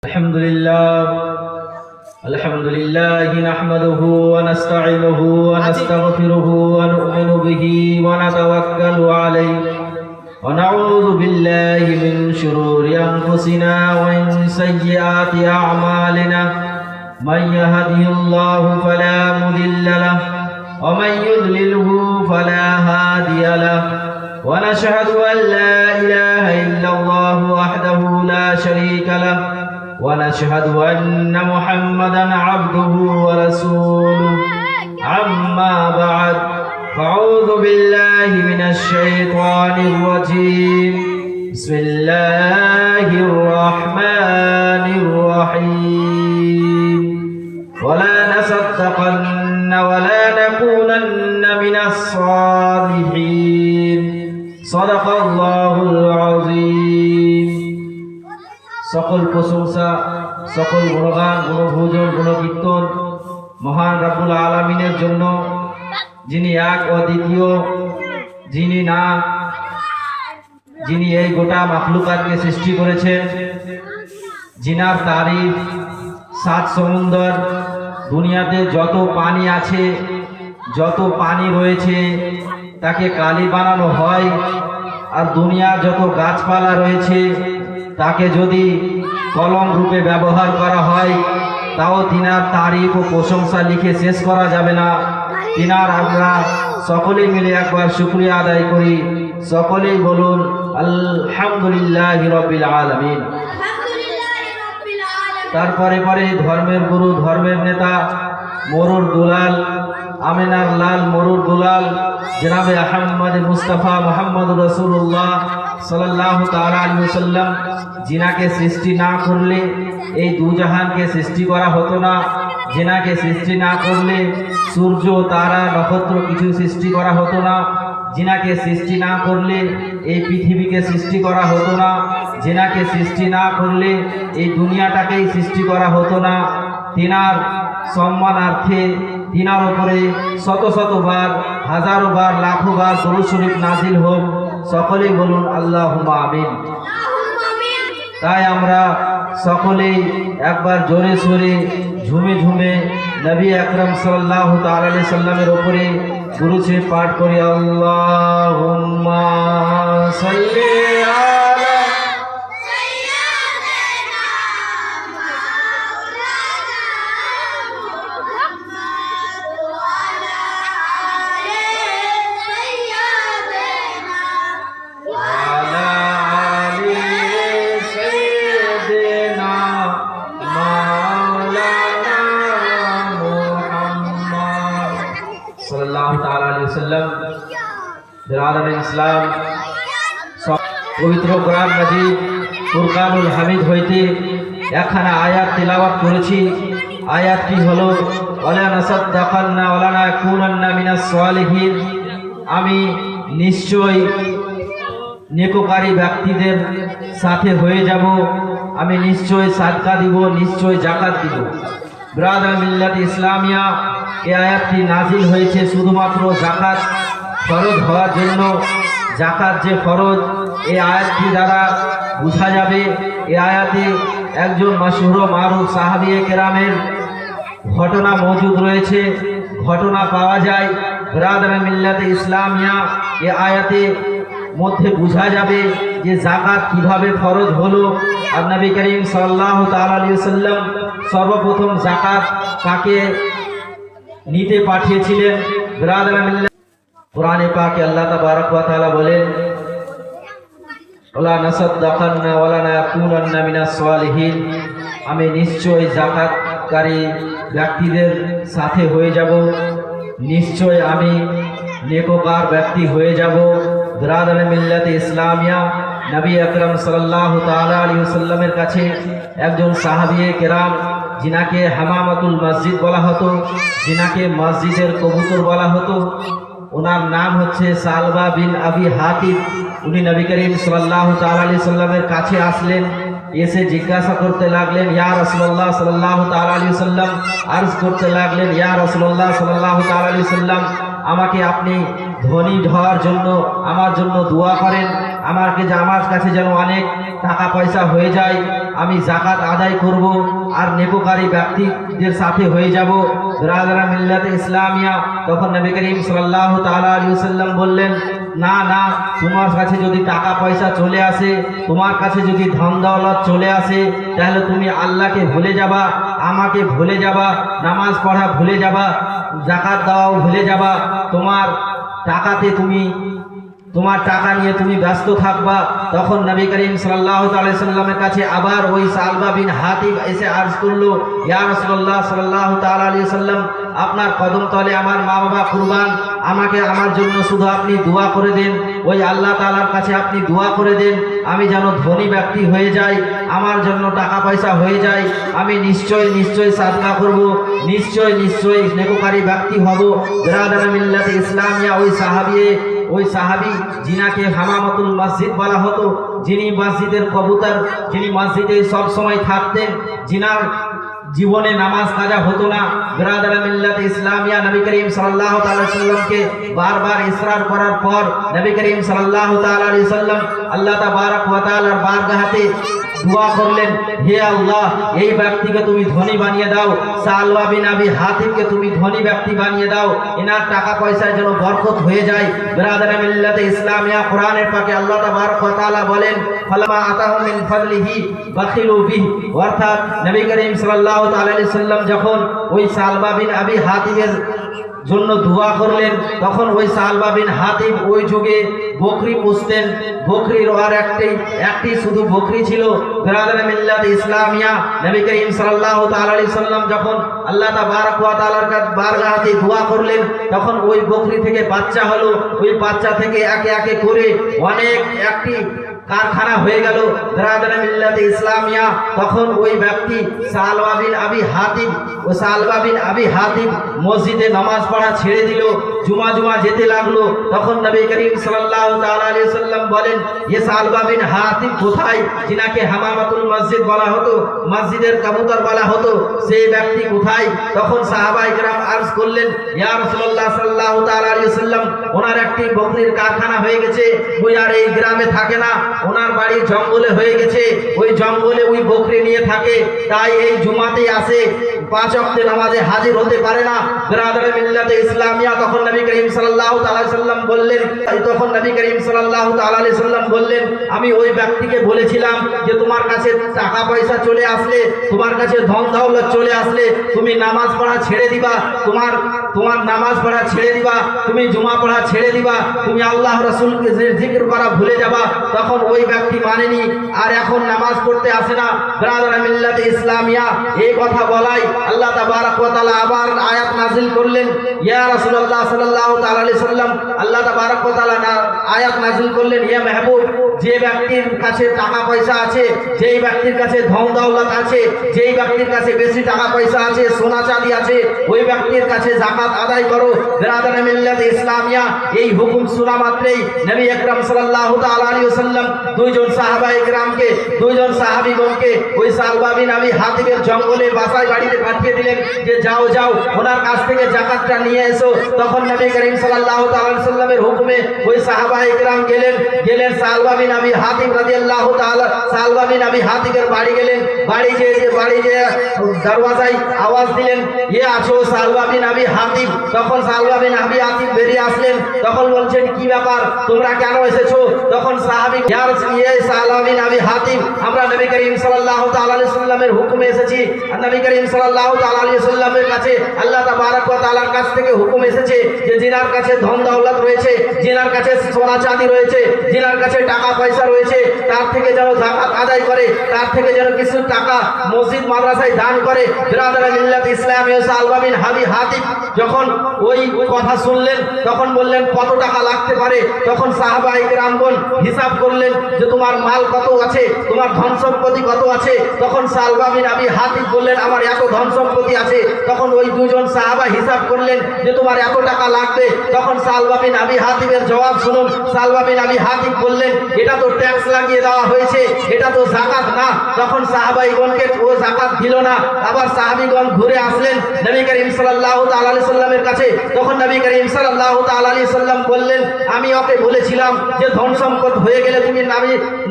الحمد لله نحمده ونستعينه ونستغفره ونؤمن به ونتوكل عليه ونعوذ بالله من شرور أنفسنا ومن سيئات أعمالنا من يهده الله فلا مضل له ومن يضلله فلا هادي له ونشهد أن لا إله إلا الله وحده لا شريك له ونشهد أن محمدا عبده ورسوله أما بعد فأعوذ بالله من الشيطان الرجيم بسم الله الرحمن الرحيم ولا نصدقن ولا نكونن من الصالحين صدق الله العظيم সকল প্রশংসা সকল গুণগান গুণভোজন গুণকীর্তন মহান রব্বুল আলামিনের জন্য, যিনি এক অদ্বিতীয়, যিনি এই গোটা মাখলুকাতকে সৃষ্টি করেছেন, জিনার তারিফ সাত সমুন্দর, দুনিয়াতে যত পানি আছে, যত পানি রয়েছে তাকে কালি বানানো হয়, আর দুনিয়ার যত গাছপালা রয়েছে তাকে যদি কলম রূপে ব্যবহার করা হয় তাও তিনার তারিফ ও প্রশংসা লিখে শেষ করা যাবে না। তিনার আমরা সকলেই মিলে একবার শুকরিয়া আদায় করি। সকলেই বলুন আলহামদুলিল্লাহি রাব্বিল আলামিন। তারপরে ধর্মের গুরু, ধর্মের নেতা, মরুর দুলাল, আমিনার লাল মরুর দুলাল জনাবে আহমদ মুস্তাফা মুহাম্মদ রাসূলুল্লাহ সাল্লাল্লাহু তাআলা আলাইহি ওয়াসাল্লাম, জিনাকে সৃষ্টি না করলে এই দুজাহানকে সৃষ্টি করা হতো না। জিনাকে সৃষ্টি না করলে সূর্য তারা নক্ষত্র কিছু সৃষ্টি করা হতো না। জিনাকে সৃষ্টি না করলে এই পৃথিবীকে সৃষ্টি করা হতো না। জিনাকে সৃষ্টি না করলে এই দুনিয়াটাকেই সৃষ্টি করা হতো না। তিনার সম্মানার্থে তিনার উপরে শত শতবার, হাজারো বার, লাখো বার দরুদ শরীফ নাজিল হোক। সকলেই বলুন আল্লাহুম্মা আমিন। তাই আমরা সকলেই একবার জোরে সোরে ঝুমে ঝুমে নবী আকরাম সাল্লাল্লাহু তাআলা আলাইহি সাল্লামের উপরে দুরূদ শরীফ পাঠ করি। আল্লাহুম্মা সাল্লি আলা সাল্লাল্লাহু তাআলা আলাইহি ওয়াসাল্লাম। বিরাদারান ইসলাম, পবিত্র কোরআন মাজিদ ফুরকানুল হামিদ হইতে একখানা আয়াত তিলাওয়াত করেছি। আয়াতটি হলো ওয়ালা নাসাদ্দাকান্না ওয়ালা নাকুনান্না মিনাস সালিহিন। আমি নিশ্চয় নেককারী ব্যক্তিদের সাথে হয়ে যাব, আমি নিশ্চয় সাদকা দিব, নিশ্চয় যাকাত দিব। ব্রাদার মিল্লাত ইসলামিয়া, এই আয়াতটি নাজিল হয়েছে শুধুমাত্র যাকাত ফরজ হওয়ার জন্য। যাকাত যে ফরজ, এই আয়াতটি দ্বারা বোঝা যাবে। এই আয়াতে একজন মাশহুর মারুফ সাহাবীয়ে কেরামের ঘটনা মজুদ রয়েছে, ঘটনা পাওয়া যায়। ব্রাদার মিল্লাত ইসলামিয়া, এই আয়াতে মধ্যে বোঝা যাবে যে যাকাত কিভাবে ফরজ হলো। আর নবী করিম সাল্লাল্লাহু তাআলা আলাইহি ওয়াসাল্লাম সর্বপ্রথম যাকাত কাকে নিতে পাঠিয়েছিলেন। কোরআনে পাকে আল্লাহ তাবারক ওয়া তাআলা বলেন ওয়ালা নাসাদ্দাকান্না ওয়ালা নাকুনান্না মিনাস সালিহিন। আমি নিশ্চয় যাকাতকারী ব্যক্তিদের সাথে হয়ে যাব, নিশ্চয় আমি নেককার ব্যক্তি হয়ে যাব। বিরাদার মিল্লাতে ইসলামিয়া, নবী আকরাম সাল্লাল্লাহু তাআলা আলাইহি ওয়াসাল্লামের কাছে একজন সাহাবীয়ে কেরাম, जिनाके हामामातुल मस्जिद बला हतो, जिनाके मस्जिदेर कबूतर बला हतो, ओनार नाम होच्छे सालबा बिन अबी हातिब। उनी नबी करीम सल्लल्लाहु ताआला अलैहि वसल्लमेर काछे आसलेन, एसे जिज्ञासा करते लागलेन या रासूलुल्लाह सल्लल्लाहु ताआला अलैहि वसल्लम, अर्ज करते लागलेन या रासूलुल्लाह सल्लल्लाहु ताआला अलैहि वसल्लम, আমাকে আপনি ধনী হওয়ার জন্য আমার জন্য দোয়া করেন, আমার কাছে যেন অনেক টাকা পয়সা হয়ে যায়। আমি জাকাত আদায় করব আর নেককারী ব্যক্তিদের সাথে হয়ে যাব। বিরাদরান মিল্লাতে ইসলামিয়া, তখন নবী করিম সাল্লাল্লাহু তাআলা আলাইহি ওয়াসাল্লাম বললেন, না না, তোমার কাছে যদি টাকা পয়সা চলে আসে, তোমার কাছে যদি ধন দৌলত চলে আসে, তাহলে তুমি আল্লাহকে ভুলে যাবা, আমাকে ভুলে যাবা, নামাজ পড়া ভুলে যাবা, জাকাত দেওয়াও ভুলে যাবা, তোমার টাকা নিয়ে তুমি ব্যস্ত থাকবা। তখন নবী করিম সাল্লাল্লাহু আলাইহি সাল্লামের কাছে আবার ওই সালবা বিন হাতিব এসে আরজ করলো, ইয়া রাসূলুল্লাহ সাল্লাল্লাহু তাআলা আলাইহি সাল্লাম, আপনার কদম তলে আমার মা বাবা কুরবান, আমার জন্য শুধু আপনি দোয়া করে দেন, ওই আল্লাহ তাআলার কাছে আপনি দোয়া করে দেন, আমি যেন ধনী ব্যক্তি হয়ে যাই, আমার জন্য টাকা পয়সা হয়ে যায়, আমি নিশ্চয় সাদকা করব, নিশ্চয় নেককারী ব্যক্তি হব। বিরাদরান মিল্লাতে ইসলামিয়া, ওই সাহাবী যিনাকে হামামাতুল মসজিদ বলা হতো, যিনি মসজিদের কবুতর, যিনি মসজিদে সব সময় থাকতেন, যিনার জীবনে নামাজ কাজা হতো না। বিরাদরান মিল্লাতে ইসলামিয়া নবী করিম সাল্লাল্লাহু তাআলা আলাইহি সাল্লামকে বারবার ইসরার করার পর নবী করিম সাল্লাল্লাহু তাআলা আলাইহি সাল্লাম আল্লাহ তাবারক ওয়া তাআলার বারগাহতে দোয়া করলেন, হে আল্লাহ, এই ব্যক্তিকে তুমি ধনী বানিয়ে দাও, সালবা বিন আবি হাতিবকে তুমি ধনী ব্যক্তি বানিয়ে দাও, এনার টাকা পয়সায় যেন বরকত হয়ে যায়। বিরাদরান মিল্লাতে ইসলামিয়া, কোরআনের পাকে আল্লাহ তাবারক ওয়া তাআলা বলেন, ফালামা আতাহুম মিন ফাদলিহি বাখিলু বিহি, অর্থাৎ নবী করিম সাল্লাল্লাহু তাআলা আলাইহি সাল্লাম যখন ওই সালবা বিন আবি হাতিবের জন্য দোয়া করলেন, তখন ওই সালবা বিন হাতিব ওই যুগে বকরি পুষতেন, বকরির আর একটি শুধু বকরি ছিল। বিরাদরান মিল্লাতে ইসলামিয়া, নবী করিম সাল্লাল্লাহু তাআলা আলাইহি সাল্লাম যখন আল্লাহ তাবারক ওয়া তাআলার বারগাহে দোয়া করলেন, তখন ওই বকরি থেকে বাচ্চা হলো, ওই বাচ্চা থেকে একে একে করে একটি কারখানা হয়ে গেল। বিরাদরান মিল্লাতে ইসলামিয়া, তখন ওই ব্যক্তি সালবা বিন আবি হাতিব মসজিদে নামাজ পড়া ছেড়ে দিল, জুমা যেতে লাগলো। তখন নবী করিম সাল্লাল্লাহু তাআলা আলাইহি সাল্লাম বলেন, এ সালবা বিন হাতিব কোথায়, যিনাকে হামামাতুল মসজিদ বলা হতো, মসজিদের কবুতর বলা হতো, সেই ব্যক্তি কোথায়? তখন সাহাবায়ে কেরাম আরজ করলেন, ইয়া রাসূলুল্লাহ সাল্লাল্লাহু তাআলা আলাইহি সাল্লাম, ওনার একটি বকরির কারখানা হয়ে গেছে, ওই আর এই গ্রামে থাকে না, ওনার বাড়ি জঙ্গলে হয়ে গেছে, ওই জঙ্গলে ওই বকরি নিয়ে থাকে, তাই এই জুমাতেই আসে, 5 ওয়াক্ত নামাজে হাজির হতে পারে না। বিরাদরান মিল্লাতে ইসলামিয়া, তখন নবী করিম সাল্লাল্লাহু তাআলা আলাইহি সাল্লাম বললেন, আমি ওই ব্যক্তিকে বলেছিলাম যে তোমার কাছে টাকা পয়সা চলে আসলে, তোমার কাছে ধন দৌলত চলে আসলে তুমি নামাজ পড়া ছেড়ে দিবা, তোমার নামাজ পড়া ছেড়ে দিবা, তুমি জুমা পড়া ছেড়ে দিবা, তুমি আল্লাহ রাসূলকে জিকির করা ভুলে যাবা। তখন ওই ব্যক্তি মানেনি, আর এখন নামাজ পড়তে আসে না। বিরাদরান মিল্লাতে ইসলামিয়া, এই কথা বলাই আল্লাহ তাবারক ওয়া তাআলা আবার আয়াত নাযিল করলেন, ইয়া রাসূলুল্লাহ সাল্লাল্লাহু তাআলা আলাইহি সাল্লাম, আল্লাহ তাবারক ওয়া তাআলা আয়াত নাযিল করলেন, ইয়া মাহবুব, যে ব্যক্তির কাছে টাকা পয়সা আছে, যেই ব্যক্তির কাছে ধন দৌলত আছে, যেই ব্যক্তির কাছে বেশি টাকা পয়সা আছে, সোনা চাঁদি আছে, ওই ব্যক্তির কাছে যাকাত আদায় করো। বিরাদরান মিল্লাতে ইসলামিয়া, এই হুকুম শোনা মাত্রই নবী আকরাম সাল্লাল্লাহু তাআলা আলাইহি ওয়াসাল্লাম দুইজন সাহাবীগণকে ওই সালবা বিন আবি হাতিবের জঙ্গলে বাসায় বাড়িতে পাঠিয়ে দিলেন যে যাও ওনার কাছ থেকে যাকাতটা নিয়ে এসো। তখন নবী করিম সাল্লাল্লাহু তাআলা আলাইহি সাল্লামের হুকুমে ওই সাহাবায়ে কেরাম গেলেন সালবা বিন আবি হাতিব রাদিয়াল্লাহু তাআলা, সালবা বিন আবি হাতিবের বাড়ি গেলেন। বাড়ি যে দরওয়াজায় আওয়াজ দিলেন, এ আছো সালবা বিন আবি হাতিব। তখন সালবা বিন আবি হাতিব বেরিয়ে আসলেন, তখন বলছেন, কি ব্যাপার, তোমরা কেন এসেছো? তখন সাহাবী, ইয়ে সালবা বিন আবি হাতিব, আমরা নবী করিম সাল্লাল্লাহু তাআলা আলাইহি সাল্লামের হুকুমে এসেছি। আর নবী করিম সাল্লাল্লাহু তাআলা আলাইহি সাল্লামের কাছে আল্লাহ তাবারক ওয়া তাআলার কাছ থেকে হুকুম এসেছে যে যিনার কাছে ধন দৌলত রয়েছে, যিনার কাছে সোনা চাঁদি রয়েছে, যিনার কাছে টাকা পয়সা রয়েছে, তার থেকে যেন যাকাত আদায় করে, তার থেকে যেন কিছু টাকা মসজিদ মাদ্রাসায় দান করে। বিরাদরান মিল্লাত ইসলামিয়া, সালবা বিন আবি হাতিব যখন ওই কথা শুনলেন, তখন বললেন, কত টাকা লাগতে পারে? তখন সাহাবায়ে কেরামগণ হিসাব করলেন যে তোমার মাল কত আছে, তোমার ধন সম্পত্তি কত আছে। তখন সালবা বিন আবি হাতিব বললেন, আমার এত ধন সম্পত্তি আছে। তখন ওই দুজন সাহাবা হিসাব করলেন যে তোমার এত টাকা লাগবে। তখন সালবা বিন আবি হাতিবের জবাব শুনুন। সালবা বিন আবি হাতিব বললেন, এটা তো ট্যাক্স লাগিয়ে দেওয়া হয়েছে, এটা তো জাকাত না। তখন সাহাবাইগণকে ও জাকাত দিল না। আবার সাহাবীগণ ঘুরে আসলেন নবী করিম সাল্লাল্লাহু তাআলা আলাইহি সাল্লামের কাছে। তখন নবী করিম সাল্লাল্লাহু তাআলা আলাইহি সাল্লাম বললেন, আমি ওকে বলেছিলাম যে ধন সম্পদ হয়ে গেলে তুমি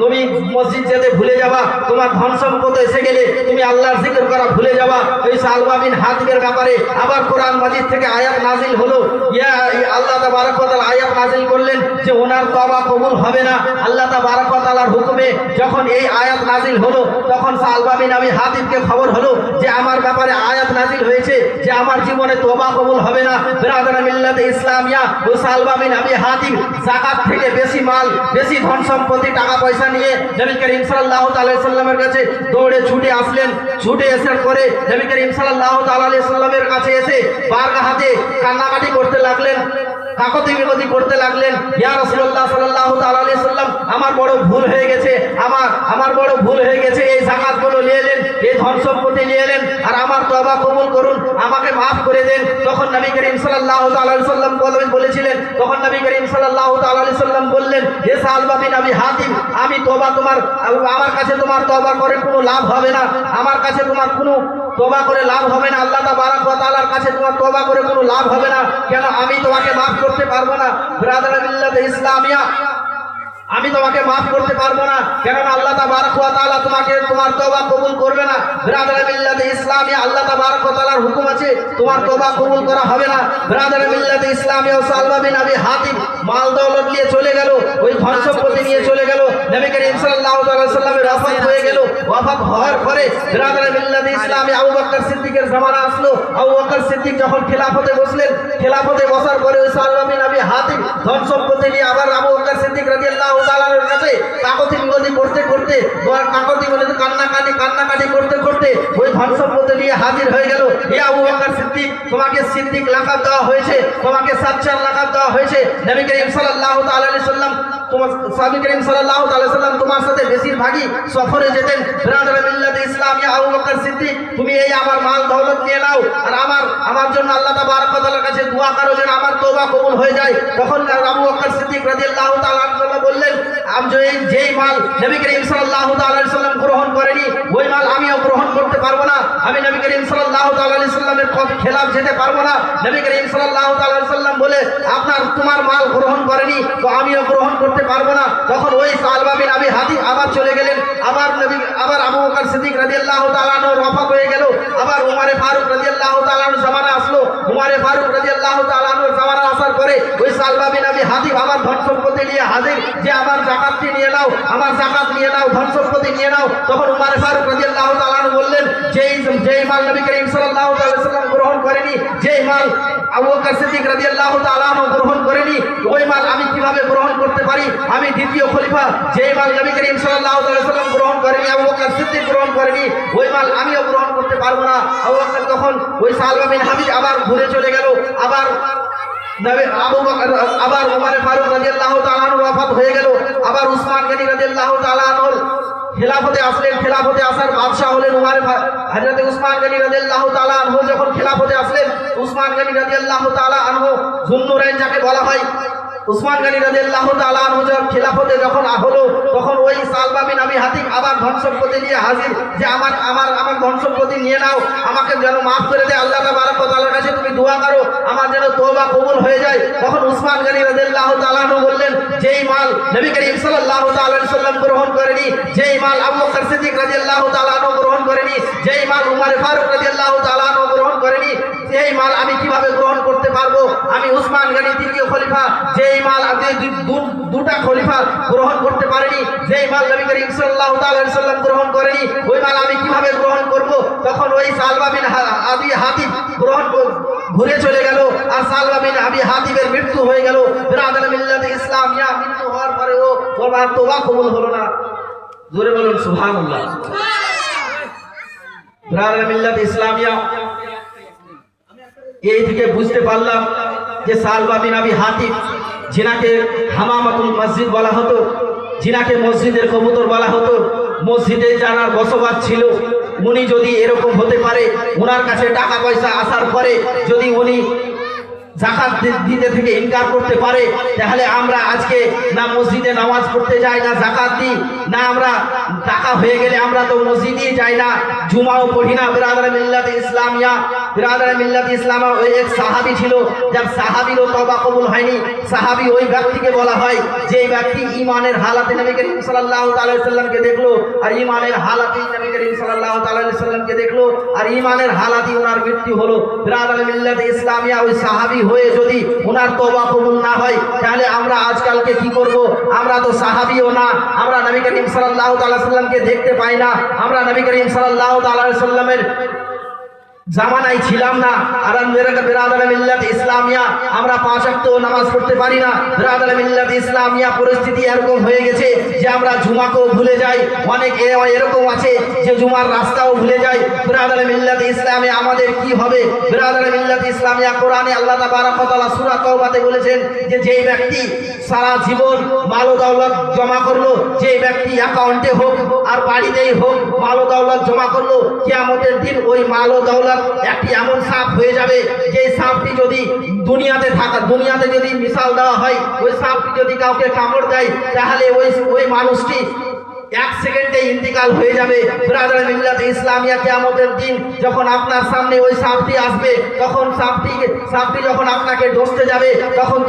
নবী মসজিদ যেতে ভুলে যাবা, তোমার ধন সম্পদ এসে গেলে তুমি আল্লাহর জিকির করা ভুলে যাবা। ওই সালমা বিন হাতিমের ব্যাপারে আবার কোরআন মাজিদ থেকে আয়াত নাজিল হলো। আল্লাহ তাবারক ওয়া তাআলা আয়াত নাজিল করলেন যে ওনার তওবা কবুল হবে না। আল্লাহ তাবারক ওয়া তাআলার হুকুমে যখন এই আয়াত নাজিল হলো, তখন সালমা বিন আবি হাতিমকে খবর হলো যে আমার ব্যাপারে আয়াত নাজিল হয়েছে যে আমার জীবনে তওবা কবুল হবে না। বিরাদরানে মিল্লাতে ইসলামিয়া ও সালমা বিন আবি হাতিম যাকাত থেকে বেশি মাল, বেশি ধন সম্পত্তি, টাকা পয়সা নিয়ে নবী করিম সাল্লাল্লাহু তাআলা আলাইহি সাল্লামের কাছে দৌড়ে ছুটে আসলেন। ছুটে আসার পরে নবী করিম সাল্লাল্লাহু তাআলা আলাইহি সাল্লামের কাছে এসে বারগা হাতে কান্নাকাটি করতে লাগলেন, কাকতি মিনতি করতে লাগলেন। ইয়া রাসূলুল্লাহ সাল্লাল্লাহু তাআলা আলাইহি সাল্লাম, আমার বড় ভুল হয়ে গেছে, আমার বড় ভুল হয়ে গেছে। এই যাকাতগুলো নিয়ে এলেন, এই ধন সম্পত্তি নিয়ে এলেন, আর আমার তওবা কবুল করুন, আমাকে maaf করে দেন। তখন নবী করিম সাল্লাল্লাহু তাআলা আলাইহি সাল্লাম বলেছিলেন, তখন নবী করিম সাল্লাল্লাহু তাআলা আলাইহি সাল্লাম বললেন, হে সালমা বিন আবি হাতিম, আমি তওবা আমার কাছে তোমার তওবা করে কোনো লাভ হবে না, আমার কাছে তোমার কোনো তওবা করে লাভ হবে না, আল্লাহ তাবারক ওয়া তাআলার কাছে তোমার তওবা করে কোনো লাভ হবে না। কেন? আমি তোমাকে maaf করতে পারবো না। বিরাদরানে মিল্লাতে ইসলামিয়া, আমি তোমাকে maaf করতে পারবো না, কেননা আল্লাহ তাবারক ওয়া তাআলা তোমার তওবা কবুল করবে না। বিরাদরানে মিল্লাতে ইসলামিয়া, আল্লাহ তাবারক ওয়া তাআলার হুকুম আছে, তোমার তওবা কবুল করা হবে না। বিরাদরানে মিল্লাতে ইসলামিয়া, সালমা বিন আবি হাতিম মাল দৌলত নিয়ে চলে গেল, ওই ধন সম্পত্তি নিয়ে চলে গেল। নবী করিম সাল্লাল্লাহু তাআলা সাল্লামের ওয়াফাত হয়ে গেল। ওয়াফাত হওয়ার পরে বিরাদরানে মিল্লাতে ইসলামিয়া আবু বকর সিদ্দিকের জামানা আসলো। আবু বকর সিদ্দিক যখন খেলাফতে বসলেন, খেলাফতে বসার পরে ওই সালমা বিন আবি হাতিম ধন সম্পত্তি নিয়ে আবার আবু বকর সিদ্দিক রাদিয়াল্লাহু তাআলার কাছে কাকতি মিনতি করতে করতে, কান্নাকাটি করতে করতে ওই ধন সম্পত্তি নিয়ে হাজির হয়ে গেল। হে আবু বকর সিদ্দিক, তোমাকে সিদ্দিক লাকাব দেওয়া হয়েছে, তোমাকে সাচ্চার লাকাব দেওয়া হয়েছে। নবী করিম সাল্লাল্লাহু তাআলা আলাইহি সাল্লাম তোমার সাথে বেশিরভাগই সফরে যেতেন। বিরাদরানে মিল্লাতে ইসলামিয়া আবু বকর সিদ্দিক, তুমি এই আমার মাল দৌলত নিয়ে নাও, আর আমার জন্য আল্লাহ তাবারক ওয়া তাআলার কাছে দোয়া করো যেন আমার তওবা কবুল হয়ে যায়। তখন আবু বকর সিদ্দিক রাদিয়াল্লাহু তাআলা আনহু বললেন, আমি যেই মাল নবী করিম সাল্লাল্লাহু তাআলা আলাইহি সাল্লাম গ্রহণ করেনি, ওই মাল আমিও গ্রহণ করতে পারবো না। আমি নবী করিম সাল্লাল্লাহু তাআলা আলাইহি সাল্লামের খেলাফ যেতে পারবো না। নবী করিম সাল্লাল্লাহু তাআলা আলাইহি সাল্লাম বলে, তোমার মাল গ্রহণ করেনি তো আমিও গ্রহণ করতে পারবো না। তখন ওই সালমা বিন আবি হাতিম আবার চলে গেলেন। আবার আবু বকর সিদ্দিক রাদিয়াল্লাহু তাআলা আনহু ওয়াফাত হয়ে গেল। আবার উমরে ফারুক রাদিয়াল্লাহু তাআলা আনহু জামানা আসলো। উমরে ফারুক রাদিয়াল্লাহু তাআলা আনহু জামানা আসার পরে ওই সালমা বিন আবি হাতিম আবার ধন সম্পত্তি নিয়ে হাজির, যে আমার যাকাতটি নিয়ে নাও, আমার যাকাত নিয়ে নাও, ধন সম্পত্তি নিয়ে নাও। তখন উমরে ফারুক রাদিয়াল্লাহু তাআলা আনহু বললেন, যেই মাল নবী করিম সাল্লাল্লাহু আলাইহি ওয়াসাল্লাম গ্রহণ করেনি, যেই মাল আবু বকর সিদ্দিক রাদিয়াল্লাহু তাআলা আনহু গ্রহণ করেনি, ওই মাল আমি কিভাবে গ্রহণ করতে পারি? আমি দ্বিতীয় খলিফা, যেই মাল নবী করিম সাল্লাল্লাহু আলাইহি ওয়াসাল্লাম গ্রহণ করেনি, আবু বকর সিদ্দিক গ্রহণ করেনি, ওই মাল আমিও গ্রহণ করতে পারবো না। আবু বকর তখন ওই সালমা বিন হাবিব আবার ঘুরে চলে গেল। আবার উমরে ফারুক রাদিয়াল্লাহু তাআলা আনহু ওয়াফাত হয়ে গেল। আবার উসমান গনি রাদিয়াল্লাহু তাআলা আনহু খেলাফতে আসলেন। খেলাফতে আসার বাদশা হলেন হযরত উসমান গনি রাদিয়াল্লাহু তাআলা আনহু। যখন খেলাফতে আসলেন, উসমান গনি রাদিয়াল্লাহু তাআলা আনহু যুন্নুরাইন যাকে বলা হয়, উসমান গনি রাদিয়াল্লাহু তাআলা আনহু যখন খেলাফতে হলো, তখন ওই সালমা বিন আবি হাতিম আবার ধন সম্পত্তি নিয়ে হাজির, যে আমার ধন সম্পত্তি নিয়ে নাও, আমাকে যেন maaf করে দেয়। আল্লাহ তাবারক ওয়া তাআলার কাছে তুমি দোয়া করো, আমার যেন তওবা কবুল হয়ে যায়। তখন উসমান গনি রাদিয়াল্লাহু তাআলা আনহু বললেন, যেই মাল নবী করিম সাল্লাল্লাহু তাআলা আলাইহি সাল্লাম গ্রহণ করেনি, যেই মাল আবু বকর সিদ্দিক রাদিয়াল্লাহু তাআলা আনহু গ্রহণ করেনি, যেই মাল উমরে ফারুক রাদিয়াল্লাহু তাআলা আনহু গ্রহণ করেনি, সেই মাল আমি কিভাবে গ্রহণ করতে পারবো? আমি উসমান গনি তৃতীয় খলিফা, যেই মাল দুটা খলিফা গ্রহণ করতে পারেনি, যেই মাল নবী করিম সাল্লাল্লাহু তাআলা আলাইহি সাল্লাম গ্রহণ করেনি, ওই মাল আমি কিভাবে গ্রহণ করব? তখন ওই সালমা বিন আবি হাতিম ঘুরে চলে গেল, আর সালমা বিন আবি হাতিমের মৃত্যু হয়ে গেল। বিরাদরানে মিল্লাতে ইসলামিয়া, মৃত্যু হওয়ার পরে ও তওবা কবুল হলো না। জোরে বলুন সুবহানাল্লাহ। বিরাদরানে মিল্লাতে ইসলামিয়া, এই থেকে বুঝতে পারলাম যে সালমা বিন আবি হাতিম, যিনাকে হামামাতুল মসজিদ বলা হতো, যিনাকে মসজিদের কবুতর বলা হতো, মসজিদে যার বসবাস ছিল, উনি যদি এরকম হতে পারে, ওনার কাছে টাকা পয়সা আসার পরে যদি উনি জাকাত দিতে থেকে ইনকার করতে পারে, তাহলে আমরা আজকে না মসজিদে নামাজ পড়তে যাই, না জাকাত দিই, না আমরা টাকা হয়ে গেলে আমরা তো মসজিদেই যাই না, জুমাও পড়ি না। বিরাদর মিল্লাত ইসলামিয়া, বিরাদর মিল্লাত ইসলামা ওই এক সাহাবী ছিল, যার সাহাবীরও তওবা কবুল হয়নি। সাহাবী ওই ব্যক্তিকে বলা হয় যে ব্যক্তি ঈমানের হালাতে নবী করিম সাল্লাল্লাহু তাআলা সাল্লামকে দেখলো, আর ঈমানের হালাতে নবী করিম সাল্লাল্লাহু তাআলা সাল্লামকে দেখলো, আর ঈমানের হালাতে ওনার মৃত্যু হলো। বিরাদর মিল্লাত ইসলামিয়া ওই সাহাবী হয়ে যদি ওনার তওবা কবুল না হয়, তাহলে আমরা আজকালকে কি করব? আমরা তো সাহাবীও না, আমরা নবী করিম সাল্লাল্লাহু তাআলা সাল্লামকে দেখতে পাই না, আমরা নবী করিম সাল্লাল্লাহু তাআলা সাল্লামের জামানায় ছিলাম না। আর বিরাদর মিল্লাত ইসলামিয়া আমরা 5 ওয়াক্ত নামাজ পড়তে পারি না। বিরাদর মিল্লাত ইসলামিয়া পরিস্থিতি এরকম হয়ে গেছে যে আমরা জুমাকেও ভুলে যাই, অনেক এরকম আছে যে জুমার রাস্তাও ভুলে যাই। বিরাদর মিল্লাত ইসলামিয়া আমাদের কি হবে? বিরাদর মিল্লাত ইসলামিয়া কোরআনে আল্লাহ তাবারক ওয়া তাআলা সূরা তাওবাতে বলেছেন যে যেই ব্যক্তি সারা জীবন মাল ও দৌলত জমা করলো, যেই ব্যক্তি অ্যাকাউন্টে হোক আর বাড়িতেই হোক মাল ও দৌলত জমা করলো, কিয়ামতের দিন ওই মাল ও দৌলত একটি এমন সাপ হয়ে যাবে যে সাপটি যদি দুনিয়াতে যদি মিসাল দেওয়া হয়, ওই সাপটি যদি কাউকে কামড় দেয়, তাহলে ওই মানুষটি 1 সেকেন্ডে ইন্তিকাল হয়ে যাবে। বিরাদর মিল্লাত ইসলামিয়া কিয়ামতের দিন যখন আপনার সামনে ওই সাপটি আসবে, তখন সাপটি যখন আপনাকে ডসতে যাবে, তখন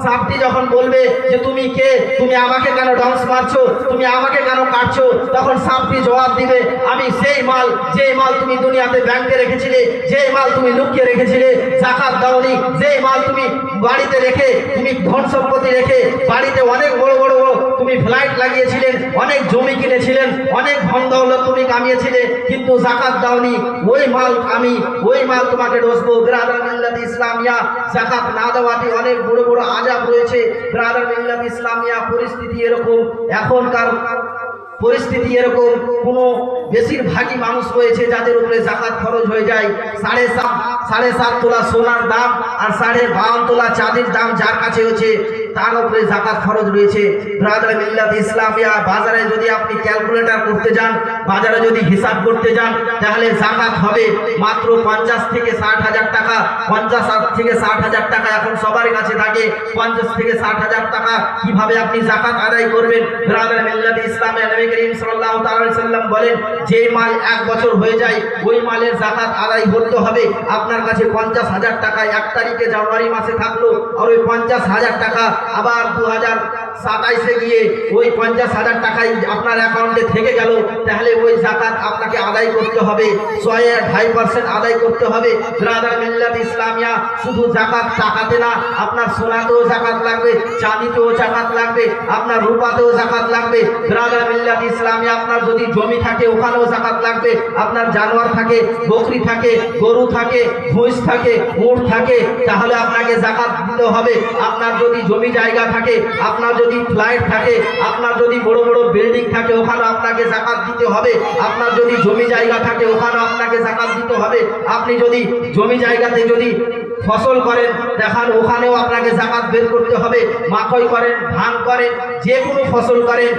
সাপটি যখন বলবে যে তুমি কে, তুমি আমাকে কেন ডস মারছো, তুমি আমাকে কেন কাটছো, তখন সাপটি জবাব দিবে আমি সেই মাল, যেই মাল তুমি দুনিয়াতে ব্যাংকে রেখেছিলে, যেই মাল তুমি লুকিয়ে রেখেছিলে, যাকাত দাওনি, যেই মাল তুমি বাড়িতে রেখে, তুমি ধন সম্পত্তি রেখে বাড়িতে অনেক বড় বড় তুমি ফ্লাইট লাগিয়েছিলেন, অনেক জমি কিনেছিলেন, অনেক ধন দৌলত তুমি কামিয়েছিলে, কিন্তু যাকাত দাওনি, ওই মাল তোমাকে ডসবো। বিরাদর মিল্লাত ইসলামিয়া যাকাত না দেওয়াতে অনেক বড় বড় আযাব রয়েছে। বিরাদর মিল্লাত ইসলামিয়া পরিস্থিতি এরকম, এখনকার পরিস্থিতি এরকম, কোনো বেশিরভাগই মানুষ রয়েছে যাদের উপরে যাকাত খরচ হয়ে যায় 7.5 তোলা সোনার দাম আর 52.5 তোলা চাঁদির দাম যার কাছে হচ্ছে, তার উপরে যাকাত খরচ রয়েছে। বিরাদর মিল্লাত ইসলামিয়া বাজারে যদি আপনি ক্যালকুলেটর করতে যান, বাজারে যদি হিসাব করতে যান, তাহলে যাকাত হবে মাত্র 50 থেকে 60 হাজার টাকা। 50 থেকে 60 হাজার টাকা এখন সবার কাছে থাকে। 50 থেকে 60 হাজার টাকা কিভাবে আপনি যাকাত আদায় করবেন? বিরাদর মিল্লাত ইসলামিয়া নবী করিম সাল্লাল্লাহু তাআলা সাল্লাম বলেন যে মাল 1 বছর হয়ে যায় ওই মালের যাকাত আদায় করতে হবে। আপনার কাছে 50 হাজার টাকা 1 তারিখে জানুয়ারি মাসে থাকলো, আর ওই 50 হাজার টাকা আবার 2027 গিয়ে ওই 50 হাজার টাকাই আপনার অ্যাকাউন্টে থেকে গেল, তাহলে ওই যাকাত আপনাকে আদায় করতে হবে, 2.5% আদায় করতে হবে। বিরাদর মিল্লাত ইসলামিয়া শুধু যাকাত টাকাতে না, আপনার সোনাতেও যাকাত লাগবে, চাঁদিতেও যাকাত লাগবে, আপনার রূপাতেও যাকাত লাগবে। বিরাদর মিল্লাত ইসলামিয়া আপনার যদি জমি থাকে ওখানেও যাকাত লাগবে, আপনার জানোয়ার থাকে, বকরি থাকে, গরু থাকে, ভৈঁস থাকে, উট থাকে, তাহলে আপনাকে যাকাত দিতে হবে। আপনার যদি জমি জায়গা থাকে, আপনার যদি ফ্লাইট থাকে, আপনার যদি বড় বড় বিল্ডিং থাকে, ওখানে আপনাকে যাকাত দিতে হবে। আপনার যদি জমি জায়গা থাকে ওখানে আপনাকে যাকাত দিতে হবে। আপনি যদি জমি জায়গাতে যদি ফসল করেন, দেখান ওখানেও আপনাকে যাকাত বের করতে হবে। মাকৈ করেন, ধান করেন, যে কোনো ফসল করেন,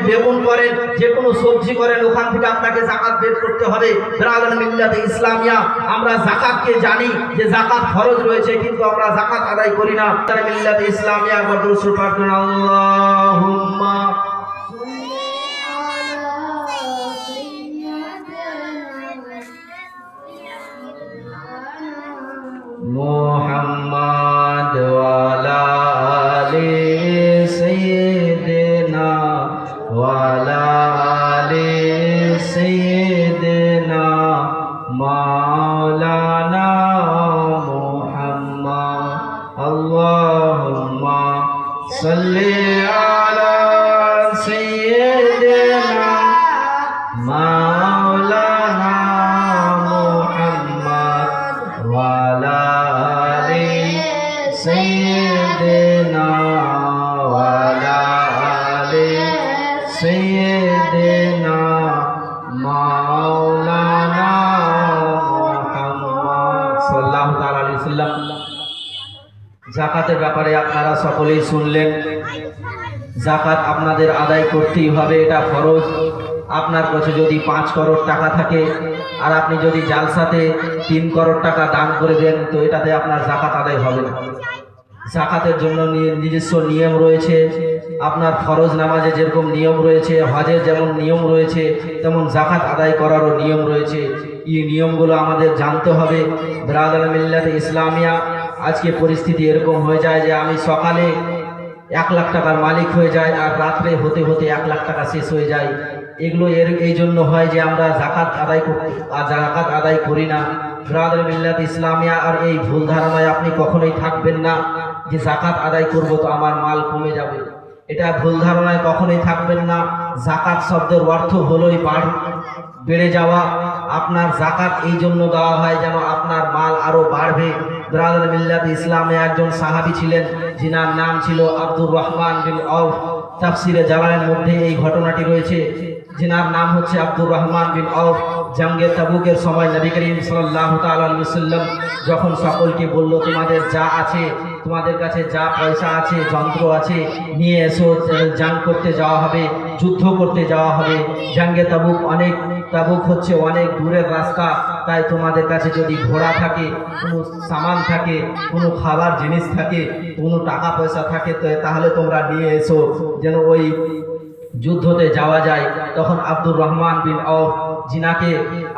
বেগুন করেন, যে কোনো সবজি করেন, ওখান থেকে আপনাকে যাকাত বের করতে হবে। বিরাদর মিল্লাত ইসলামিয়া আমরা যাকাতকে জানি যে যাকাত ফরজ রয়েছে, কিন্তু আমরা যাকাত আদায় করি না। বিরাদর মিল্লাত ইসলামিয়া বদরুল প্রার্থনা আল্লাহুম্মা মুহাম্মাদ ওয়া আলা আলি সাইয়্যিদিনা ওয়া আলা আলি সাইয়্যিদিনা মাওলানা মুহাম্মদ। আল্লাহুম্মা সাল্লি আলা সাইয়্যিদিনা মাওলানা মুহাম্মদ ওয়া আলা سيدنا وعلى آل سيدنا مولانا محمد সাল্লাল্লাহু তাআলা আলাইহি ওয়াসাল্লাম। যাকাতের ব্যাপারে আপনারা সকলেই শুনলেন। যাকাত আপনাদের আদায় করতেই হবে, এটা ফরজ। আপনার কাছে যদি 5 করোড় টাকা থাকে আর আপনি যদি জালসাতে 3 করোড় টাকা দান করে দেন, তো এটাতে আপনার জাকাত আদায় হবে না। জাকাতের জন্য নিজস্ব নিয়ম রয়েছে। আপনার ফরজ নামাজে যেরকম নিয়ম রয়েছে, হজের যেমন নিয়ম রয়েছে, তেমন জাকাত আদায় করারও নিয়ম রয়েছে। এই নিয়মগুলো আমাদের জানতে হবে। ব্রাদার মিল্লাতে ইসলামিয়া, আজকে পরিস্থিতি এরকম হয়ে যায় যে আমি সকালে 1 লাখ টাকার মালিক হয়ে যায় আর রাত্রে হতে হতে 1 লাখ টাকা শেষ হয়ে যায়। এগুলো এই জন্য হয় যে আমরা জাকাত আদায় করি না। ব্রাদার মিল্লাত ইসলামিয়া, আর এই ভুল ধারণায় আপনি কখনোই থাকবেন না যে জাকাত আদায় করব তো আমার মাল কমে যাবে। এটা ভুল ধারণায় কখনোই থাকবেন না। জাকাত শব্দের অর্থ হলোই বেড়ে যাওয়া। আপনার জাকাত এই জন্য দেওয়া হয় যেন আপনার মাল আরো বাড়বে। ব্রাদার মিল্লাত ইসলামে একজন সাহাবী ছিলেন, যিনার নাম ছিল আব্দুর রহমান বিন আউফ। তাফসিরে জালালের মধ্যে এই ঘটনাটি রয়েছে। যিনার নাম হচ্ছে আব্দুর রহমান বিন আউফ। জঙ্গে তাবুকের সময় নবী করিম সাল্লাল্লাহু তাআলা আলাইহি ওয়াসাল্লাম যখন সকলকে বলল, তোমাদের যা আছে, তোমাদের কাছে যা পয়সা আছে, যন্ত্র আছে, নিয়ে এসো, জাং করতে যাওয়া হবে, যুদ্ধ করতে যাওয়া হবে। জঙ্গে তাবুক হচ্ছে অনেক দূরের রাস্তা, তাই তোমাদের কাছে যদি ঘোড়া থাকে, কোনো সামান থাকে, কোনো খাবার জিনিস থাকে, কোনো টাকা পয়সা থাকে, তাহলে তোমরা নিয়ে এসো, যেন ওই যুদ্ধতে যাওয়া যায়। তখন আব্দুর রহমান বিন আউফ, যিনাকে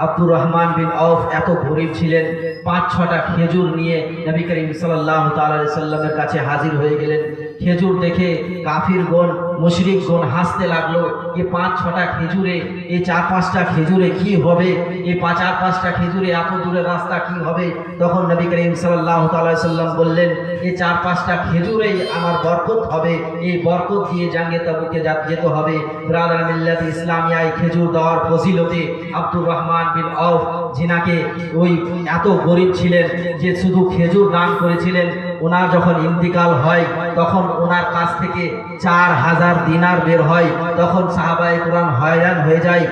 আব্দুর রহমান বিন আউফ এত গরিব ছিলেন, 5-6টা খেজুর নিয়ে নবী করিম সাল্লাল্লাহু তাআলা আলাইহি সাল্লামের কাছে হাজির হয়ে গেলেন। খেজুর দেখে কাফিরগণ, মুশরিকগণ হাসতে লাগলো যে 5-6টা খেজুরে, এই 4-5টা খেজুরে কি হবে, এই 4-5টা খেজুরে এত দূরের রাস্তা কি হবে। তখন নবী করিম সাল্লাল্লাহু তাআলা আলাইহি সাল্লাম বললেন, এই 4-5টা খেজুরেই আমার বরকত হবে, এই বরকত দিয়ে জাঙ্গে তাবুকে যেতে হবে। ব্রাদার মিল্লাত ইসলামিয়ায় খেজুর দেওয়ার ফজিলতে আব্দুর রহমান বিন আউফ, যিনাকে ওই এত গরিব ছিলেন যে শুধু খেজুর দান করেছিলেন, ওনার যখন ইন্তিকাল হয় তখন ওনার কাছ থেকে 4000 দিনার বের হয়। তখন সাহাবায়ে কুরআন হয়রান হয়ে যায়।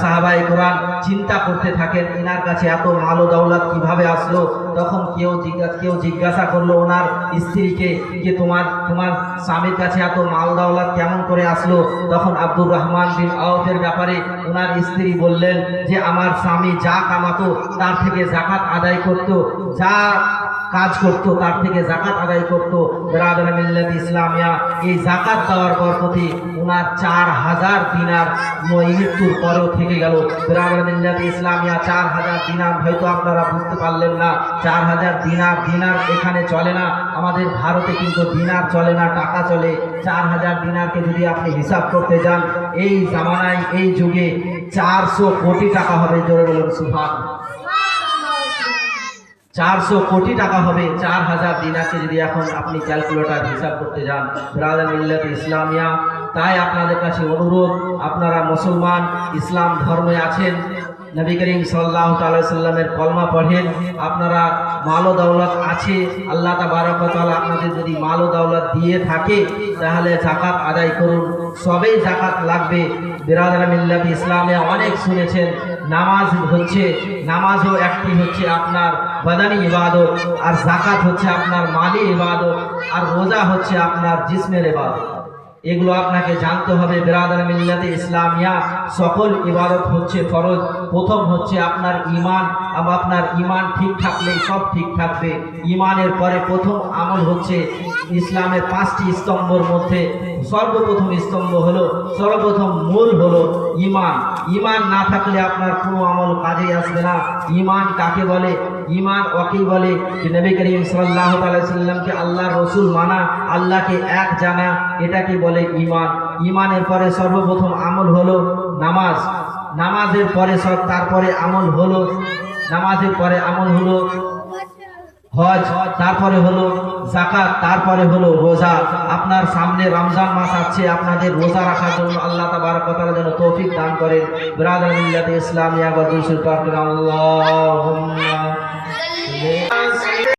সাহাবায়ে কুরআন চিন্তা করতে থাকেন, এনার কাছে এত মাল ও দৌলত কিভাবে আসলো। তখন কেউ জিজ্ঞাসা করলো ওনার স্ত্রীকে যে তোমার স্বামীর কাছে এত মাল দৌলত কেমন করে আসলো। তখন আব্দুর রহমান বিন আউফের ব্যাপারে ওনার স্ত্রী বললেন যে আমার স্বামী যা কামাতো তার থেকে যাকাত আদায় করত, যা কাজ করত তার থেকে যাকাত আদায় করত। ব্রাদার মিল্লাত ইসলামিয়া, এই যাকাত দেওয়ার বরকতে ওনার 4000 দিনার মৃত্যুর পরেও থেকে গেল। ব্রাদার মিল্লাত ইসলামিয়া 4000 দিনার, হয়তো আপনারা বুঝতে পারলেন না, 4000 দিনার এখানে চলে না। আমাদের ভারতে কিন্তু দিনার চলে না, টাকা চলে। 4000 দিনারকে যদি আপনি হিসাব করতে যান, এই জামানায়, এই যুগে 400 কোটি টাকা হবে। জোরে বলুন সুবহানাল্লাহ। 400 কোটি টাকা হবে 4000 দিনারকে যদি এখন আপনি ক্যালকুলেটর হিসাব করতে যান। ব্রাদার মিল্লাত ইসলামিয়া, তাই আপনাদের কাছে অনুরোধ, আপনারা মুসলমান, ইসলাম ধর্মে আছেন, নবী করিম সাল্লাল্লাহু তাআলা সাল্লামের কলমা পড়েন, আপনারা মাল ও দৌলত আছে, আল্লাহ তাবারক ওয়া তাআলা আপনাদের যদি মাল ও দৌলত দিয়ে থাকে তাহলে যাকাত আদায় করুন। সবেই যাকাত লাগবে। বিরাদার মিল্লাত ইসলামে অনেক শুনেছেন, নামাজও একটি হচ্ছে আপনার বাদানি ইবাদত, আর যাকাত হচ্ছে আপনার মালি ইবাদত, আর রোজা হচ্ছে আপনার জিসমের ইবাদত। এগুলো আপনাকে জানতে হবে। বিরাদার মিল্লাতে ইসলামিয়া, সকল ইবাদত হচ্ছে ফরজ। প্রথম হচ্ছে আপনার ঈমান, আপনার ঈমান ঠিক থাকলেই সব ঠিক থাকবে। ঈমানের পরে প্রথম আমল হচ্ছে ইসলামের 5টি স্তম্ভের মধ্যে সর্বপ্রথম স্তম্ভ হলো, সর্বপ্রথম মূল হলো ঈমান। ঈমান না থাকলে আপনার কোনো আমল কাজে আসবে না। ঈমান কাকে বলে? ঈমান ওকেই বলে যে নবী করিম সাল্লাল্লাহু আলাইহি সাল্লামকে আল্লাহর রাসূল মানা, আল্লাহকে এক জানা, এটাকে বলে ঈমান। ঈমানের পরে সর্বপ্রথম আমল হলো নামাজ। নামাজের পরে তারপরে আমল হলো হজ, তারপরে হলো যাকাত, তারপরে হলো রোজা। আপনার সামনে রমজান মাস আছে, আপনাদের রোজা রাখার জন্য আল্লাহ তাবারক ওয়া তাআলা যেন তৌফিক দান করেন। বিরাদার মিল্লাতে ইসলামিয়া, আল্লাহু